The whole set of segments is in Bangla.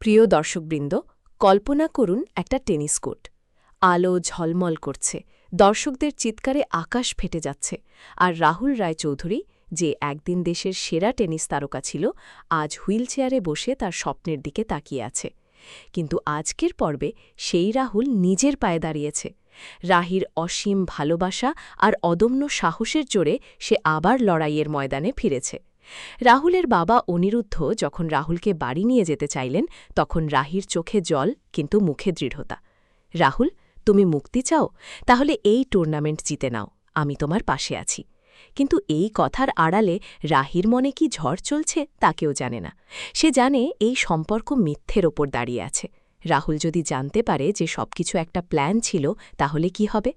প্রিয় দর্শকবৃন্দ, কল্পনা করুন একটা টেনিস কোর্ট। আলো ঝলমল করছে, দর্শকদের চিৎকারে আকাশ ফেটে যাচ্ছে, আর রাহুল রায়চৌধুরী, যে একদিন দেশের সেরা টেনিস তারকা ছিল, আজ হুইলচেয়ারে বসে তার স্বপ্নের দিকে তাকিয়ে আছে। কিন্তু আজকের পর্বে সেই রাহুল নিজের পায়ে দাঁড়িয়েছে। রাহির অসীম ভালোবাসা আর অদম্য সাহসের জোরে সে আবার লড়াইয়ের ময়দানে ফিরেছে। রাহুলের বাবা অনিরুদ্ধ যখন রাহুলকে বাড়ি নিয়ে যেতে চাইলেন, তখন রাহির চোখে জল কিন্তু মুখে দৃঢ়তা। রাহুল, তুমি মুক্তি চাও? তাহলে এই টুর্নামেন্ট জিতে নাও, আমি তোমার পাশে আছি। কিন্তু এই কথার আড়ালে রাহির মনে কি ঝড় চলছে তা কেউ জানে না। সে জানে এই সম্পর্ক মিথ্যের ওপর দাঁড়িয়ে আছে। রাহুল যদি জানতে পারে যে সবকিছু একটা প্ল্যান ছিল, তাহলে কি হবে?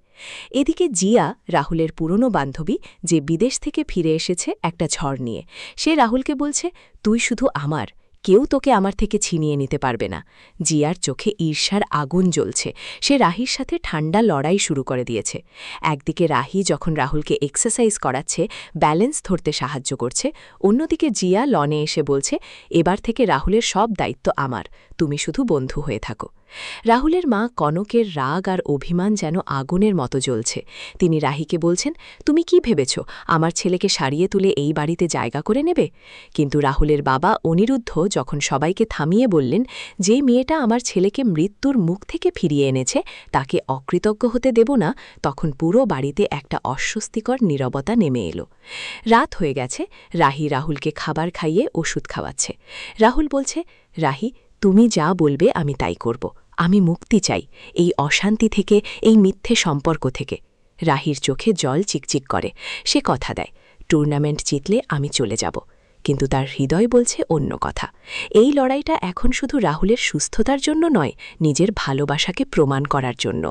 এদিকে জিয়া, রাহুলের পুরনো বান্ধবী, যে বিদেশ থেকে ফিরে এসেছে একটা ঝড় নিয়ে, সে রাহুলকে বলছে, তুই শুধু আমার, কেউ তোকে আমার থেকে ছিনিয়ে নিতে পারবে না। জিয়ার চোখে ঈর্ষার আগুন জ্বলছে। সে রাহির সাথে ঠান্ডা লড়াই শুরু করে দিয়েছে। একদিকে রাহি যখন রাহুলকে এক্সারসাইজ করাচ্ছে, ব্যালেন্স ধরতে সাহায্য করছে, অন্যদিকে জিয়া লনে এসে বলছে, এবার থেকে রাহুলের সব দায়িত্ব আমার, তুমি শুধু বন্ধু হয়ে থাকো। রাহুলের মা কনকের রাগ আর অভিমান যেন আগুনের মতো জ্বলছে। তিনি রাহিকে বলছেন, তুমি কি ভেবেছ আমার ছেলেকে সারিয়ে তুলে এই বাড়িতে জায়গা করে নেবে? কিন্তু রাহুলের বাবা অনিরুদ্ধ যখন সবাইকে থামিয়ে বললেন, যে মেয়েটা আমার ছেলেকে মৃত্যুর মুখ থেকে ফিরিয়ে এনেছে, তাকে অকৃতজ্ঞ হতে দেব না, তখন পুরো বাড়িতে একটা অস্বস্তিকর নীরবতা নেমে এলো। রাত হয়ে গেছে, রাহি রাহুলকে খাবার খাইয়ে ওষুধ খাওয়াচ্ছে। রাহুল বলছে, রাহি, তুমি যা বলবে আমি তাই করব। আমি মুক্তি চাই, এই অশান্তি থেকে, এই মিথ্যে সম্পর্ক থেকে। রাহির চোখে জল চিকচিক করে। সে কথা দেয়, টুর্নামেন্ট জিতলে আমি চলে যাব। কিন্তু তার হৃদয় বলছে অন্য কথা। এই লড়াইটা এখন শুধু রাহুলের সুস্থতার জন্য নয়, নিজের ভালোবাসাকে প্রমাণ করার জন্য।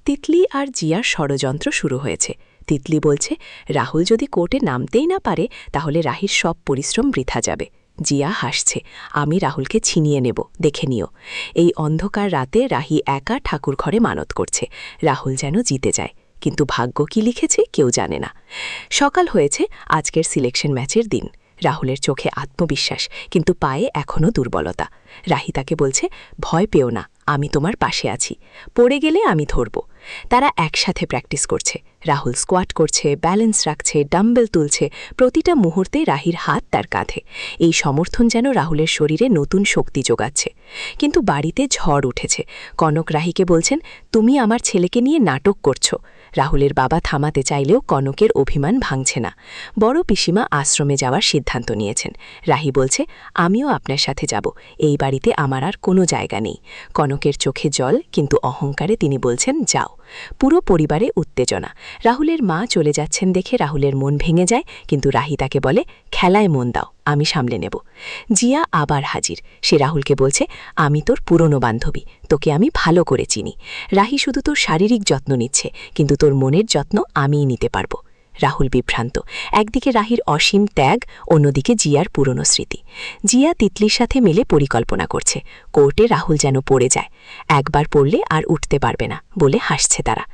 তিতলি আর জিয়ার ষড়যন্ত্র শুরু হয়েছে। তিতলি বলছে, রাহুল যদি কোর্টে নামতেই না পারে, তাহলে রাহির সব পরিশ্রম বৃথা যাবে। জিয়া হাসছে, আমি রাহুলকে ছিনিয়ে নেব, দেখে নিও। এই অন্ধকার রাতে রাহি একা ঠাকুর ঘরে মানত করছে, রাহুল যেন জিতে যায়। কিন্তু ভাগ্য কি লিখেছে কেউ জানে না। সকাল হয়েছে, আজকের সিলেকশন ম্যাচের দিন। রাহুলের চোখে আত্মবিশ্বাস, কিন্তু পায়ে এখনও দুর্বলতা। রাহি তাকে বলছে, ভয় পেও না, আমি তোমার পাশে আছি, পড়ে গেলে আমি ধরব। তারা একসাথে প্র্যাকটিস করছে। রাহুল স্কোয়াট করছে, ব্যালেন্স রাখছে, ডাম্বেল তুলছে, প্রতিটা মুহূর্তে রাহির হাত তার কাঁধে। এই সমর্থন যেন রাহুলের শরীরে নতুন শক্তি যোগাচ্ছে। কিন্তু বাড়িতে ঝড় উঠেছে। কনক রাহিকে বলছেন, তুমি আমার ছেলেকে নিয়ে নাটক করছো। রাহুলের বাবা থামাতে চাইলেও কনকের অভিমান ভাঙছে না। বড় পিসিমা আশ্রমে যাওয়ার সিদ্ধান্ত নিয়েছেন। রাহি বলছে, আমিও আপনার সাথে যাব, এই বাড়িতে আমার আর কোনো জায়গা নেই। কনকের চোখে জল, কিন্তু অহংকারে তিনি বলছেন, যাও। পুরো পরিবারে উত্তেজনা। রাহুলের মা চলে যাচ্ছেন দেখে রাহুলের মন ভেঙে যায়, কিন্তু রাহি তাকে বলে, খেলায় মন দাও, আমি সামলে নেব। জিয়া আবার হাজির। সে রাহুলকে বলছে, আমি তোর পুরনো বান্ধবী, তোকে আমি ভালো করে চিনি। রাহি শুধু তোর শারীরিক যত্ন নিচ্ছে, কিন্তু তোর মনের যত্ন আমিই নিতে পারবো। রাহুল বিভ্রান্ত। একদিকে রাহির অসীম ত্যাগ, অন্যদিকে জিয়ার পুরনো স্মৃতি। জিয়া তিতলির সাথে মিলে পরিকল্পনা করছে। কোর্টে রাহুল যেন পড়ে যায়, একবার পড়লে আর উঠতে পারবে না বলে হাসছে তারা।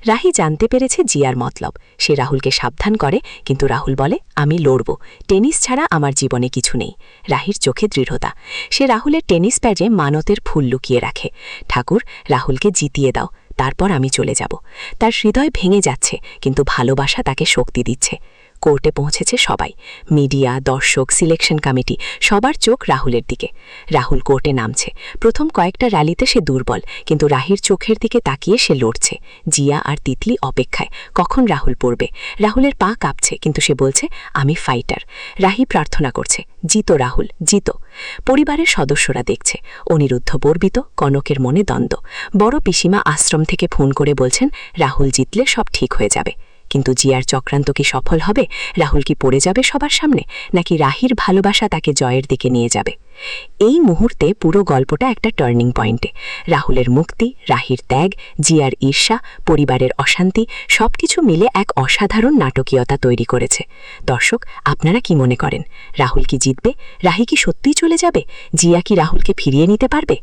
রাহি জানতে পেরেছে জিয়ার মতলব। সে রাহুলকে সাবধান করে, কিন্তু রাহুল বলে, আমি লড়ব, টেনিস ছাড়া আমার জীবনে কিছু নেই। রাহির চোখে দৃঢ়তা। সে রাহুলের টেনিস প্যাডে মানতের ফুল লুকিয়ে রাখে। ঠাকুর, রাহুলকে জিতিয়ে দাও, তারপর আমি চলে যাব। তার হৃদয় ভেঙে যাচ্ছে, কিন্তু ভালোবাসা তাকে শক্তি দিচ্ছে। কোর্টে পৌঁছেছে সবাই, মিডিয়া, দর্শক, সিলেকশন কমিটি, সবার চোখ রাহুলের দিকে। রাহুল কোর্টে নামছে। প্রথম কয়েকটা র্যালিতে সে দুর্বল, কিন্তু রাহির চোখের দিকে তাকিয়ে সে লড়ছে। জিয়া আর তিতলি অপেক্ষায়, কখন রাহুল পড়বে। রাহুলের পা কাঁপছে, কিন্তু সে বলছে, আমি ফাইটার। রাহি প্রার্থনা করছে, জিতো রাহুল, জিতো। পরিবারের সদস্যরা দেখছে। অনিরুদ্ধ গর্বিত, কনকের মনে দ্বন্দ্ব। বড় পিসিমা আশ্রম থেকে ফোন করে বলছেন, রাহুল জিতলে সব ঠিক হয়ে যাবে। কিন্তু জিয়ার চক্রান্ত কি সফল হবে? রাহুল কি পড়ে যাবে সবার সামনে, নাকি রাহির ভালোবাসা তাকে জয়ের দিকে নিয়ে যাবে? এই মুহূর্তে পুরো গল্পটা একটা টার্নিং পয়েন্টে। রাহুলের মুক্তি, রাহির ত্যাগ, জিয়ার ঈর্ষা, পরিবারের অশান্তি, সবকিছু মিলে এক অসাধারণ নাটকীয়তা তৈরি করেছে। দর্শক, আপনারা কি মনে করেন? রাহুল কি জিতবে? রাহি কি সত্যিই চলে যাবে? জিয়া কি রাহুলকে ফিরিয়ে নিতে পারবে?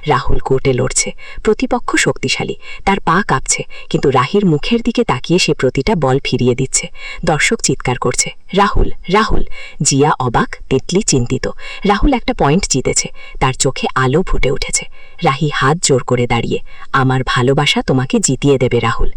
রাহুল কোর্টে লড়ছে, প্রতিপক্ষ শক্তিশালী, তার পা কাঁপছে, কিন্তু রাহির মুখের দিকে তাকিয়ে সে প্রতিটা বল ফিরিয়ে দিচ্ছে। দর্শক চিৎকার করছে, রাহুল, রাহুল। জিয়া অবাক, তিতলি চিন্তিত। রাহুল একটা পয়েন্ট জিতেছে, তার চোখে আলো ফুটে উঠেছে। রাহি হাত জোর করে দাঁড়িয়ে, আমার ভালোবাসা তোমাকে জিতিয়ে দেবে রাহুল।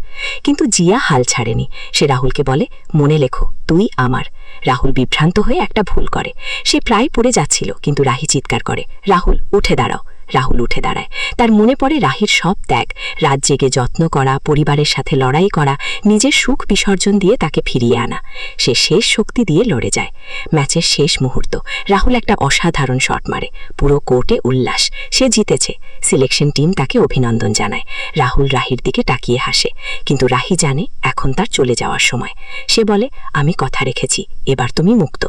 কিন্তু জিয়া হাল ছাড়েনি, সে রাহুলকে বলে, মনে লেখো, তুই আমার। রাহুল বিভ্রান্ত হয়ে একটা ভুল করে, সে প্রায় পড়ে যাচ্ছিল, কিন্তু রাহি চিৎকার করে, রাহুল উঠে দাঁড়াও। রাহুল উঠে দাঁড়ায়, তার মনে পড়ে রাহির সব ত্যাগ, রাত জেগে যত্ন করা, পরিবারের সাথে লড়াই করা, নিজের সুখ বিসর্জন দিয়ে তাকে ফিরিয়ে আনা। সে শেষ শক্তি দিয়ে লড়ে যায়। ম্যাচের শেষ মুহূর্ত, রাহুল একটা অসাধারণ শট মারে, পুরো কোর্টে উল্লাস, সে জিতেছে। সিলেকশন টিম তাকে অভিনন্দন জানায়। রাহুল রাহির দিকে তাকিয়ে হাসে, কিন্তু রাহি জানে এখন তার চলে যাওয়ার সময়। সে বলে, আমি কথা রেখেছি, এবার তুমি মুক্ত।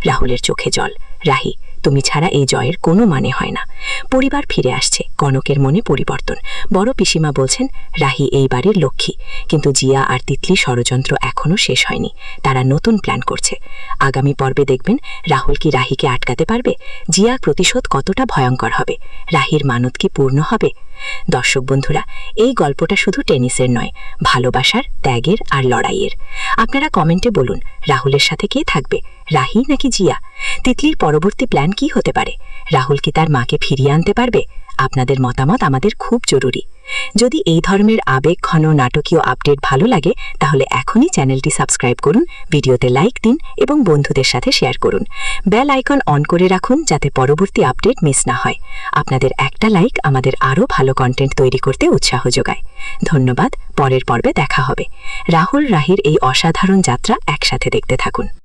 রাহুলের চোখে জল। রাহি, তুমি ছাড়া এই জয়ের কোনো মানে হয় না। পরিবার ফিরে আসছে, কনকের মনে পরিবর্তন। বড় পিসিমা বলছেন, রাহি এই বাড়ির লক্ষ্মী। কিন্তু জিয়া আর তিতলি ষড়যন্ত্র এখনও শেষ হয়নি, তারা নতুন প্ল্যান করছে। আগামী পর্বে দেখবেন রাহুল কি রাহিকে আটকাতে পারবে, জিয়ার প্রতিশোধ কতটা ভয়ঙ্কর হবে, রাহির মানত কি পূর্ণ হবে। দর্শক বন্ধুরা, এই গল্পটা শুধু টেনিসের নয়, ভালোবাসার, ত্যাগের আর লড়াইয়ের। আপনারা কমেন্টে বলুন, রাহুলের সাথে কে থাকবে, রাহি নাকি জিয়া? তিতলির পরবর্তী প্ল্যান কি হতে পারে? রাহুল কি তার মাকে ফিরিয়ে আনতে পারবে? আপনাদের মতামত আমাদের খুব জরুরি। যদি এই ধরনের আবেগ ঘন নাটকীয় আপডেট ভালো লাগে, তাহলে এখনই চ্যানেলটি সাবস্ক্রাইব করুন, ভিডিওতে লাইক দিন এবং বন্ধুদের সাথে শেয়ার করুন। বেল আইকন অন করে রাখুন যাতে পরবর্তী আপডেট মিস না হয়। আপনাদের একটা লাইক আমাদের আরও ভালো কন্টেন্ট তৈরি করতে উৎসাহ যোগায়। ধন্যবাদ, পরের পর্বে দেখা হবে। রাহুল রাহির এই অসাধারণ যাত্রা একসাথে দেখতে থাকুন।